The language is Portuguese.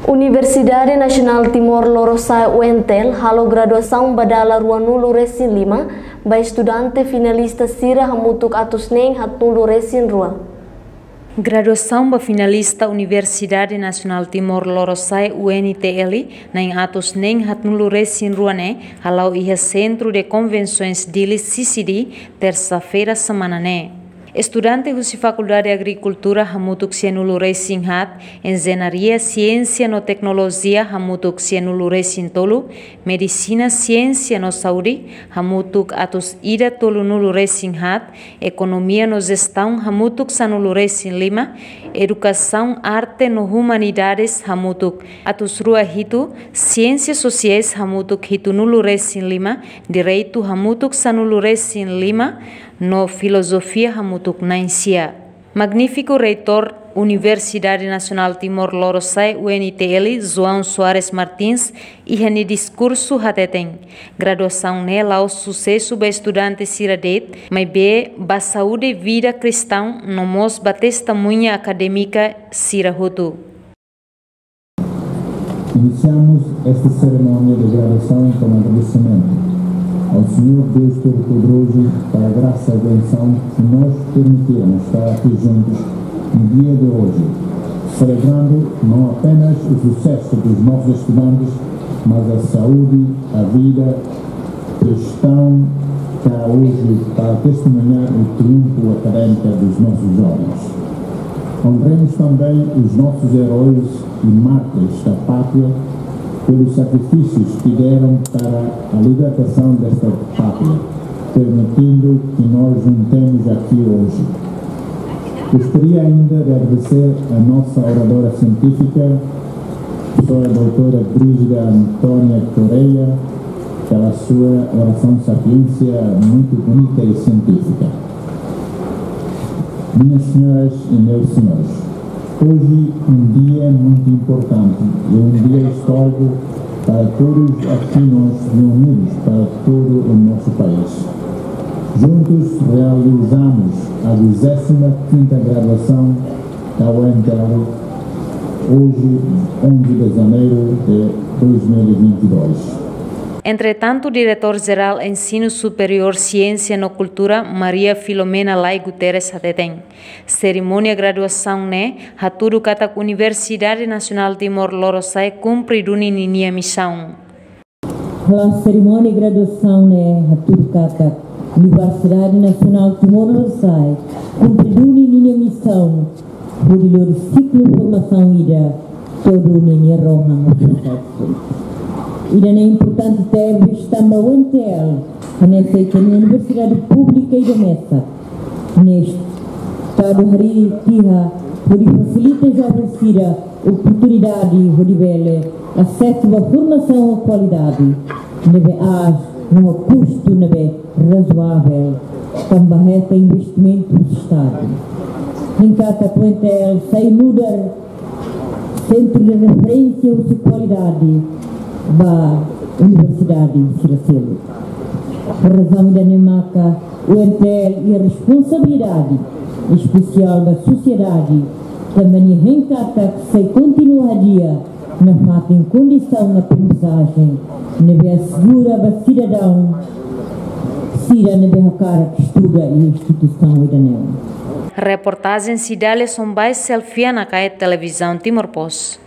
Universidade Nasional Timor-Leste UNTL halo graduação badala rua nulu resin 5 ba estudante finalista sira hamutuk atus neng hat nulu resin rua. Graduação ba finalista Universidade Nasional Timor-Leste UNTL na atus neng hat nulu resin rua ne halau iha Centro de Convenções Dili CCD terça-feira semana ne. Estudante da Faculdade de Agricultura hamutuk sianulu resin hat, Engenharia, Ciência no Tecnologia hamutuk sianulu resin tolu, Medicina, Ciência no Saúde hamutuk atus ida tolu nulu resin hat, Economia no Gestão hamutuk sanulu resin 5, Educação, Arte no Humanidades hamutuk atus rua hitu, Ciências Sociais hamutuk hitu nulu resin 5, Direito hamutuk sanulu resin 5, no Filosofia hamutuk nainsia. Magnífico reitor Universidade Nacional Timor-Leste UNTL João Soares Martins e no discurso hateteng. Graduação nela ao sucesso ba estudante siradet, mas be ba saúde vida cristã no mos ba testemunha acadêmica sirahutu. Iniciamos esta cerimônia de graduação com agradecimento ao Senhor Deus Todo-Poderoso para a graça e a benção que nos permitiram estar aqui juntos no dia de hoje, celebrando não apenas o sucesso dos nossos estudantes, mas a saúde, a vida que estão cá hoje para testemunhar o triunfo académico dos nossos jovens. Honremos também os nossos heróis e mártires da pátria pelos sacrifícios que deram para a libertação desta pátria, permitindo que nós juntemos aqui hoje. Gostaria ainda de agradecer a nossa oradora científica, a professora doutora Brígida Antônia Correia, pela sua oração sapiência muito bonita e científica. Minhas senhoras e meus senhores, hoje um dia muito importante e um dia histórico para todos aqui nós reunidos, para todo o nosso país. Juntos realizamos a 25ª graduação da UNTL, hoje 11 de janeiro de 2022. Entretanto, o diretor-geral Ensino Superior Ciência e Cultura, Maria Filomena Lai Guterres Hateteng. Cerimônia graduação ne, haturu katak Universidade Nacional Timor-Leste cumpre duni ninia missão. A cerimônia graduação ne, haturu katak Universidade Nacional Timor-Leste cumpre duni ninia missão, por ciclo formação ida, todo ninia rohan. Ida é importante ter vista a UNTL, nessa Universidade Pública e da Messa. Neste estado hari tiha, por facilita jovens sira oportunidade de acesso à formação e qualidade, neve age no custo neve razoável, também é investimento do Estado. Encata a UNTL sai mudar centro de referência e qualidade da Universidade Siracelo. A razão da Nemaca, o UNTL e a responsabilidade especial da sociedade também rencata que se continua a dia na falta em condição de aprendizagem, neve assegura a cidadão, sira neve a cara que estuda e a instituição idanel. Reportagem Cidade Sombais Selfia na Televisão Timor-Post.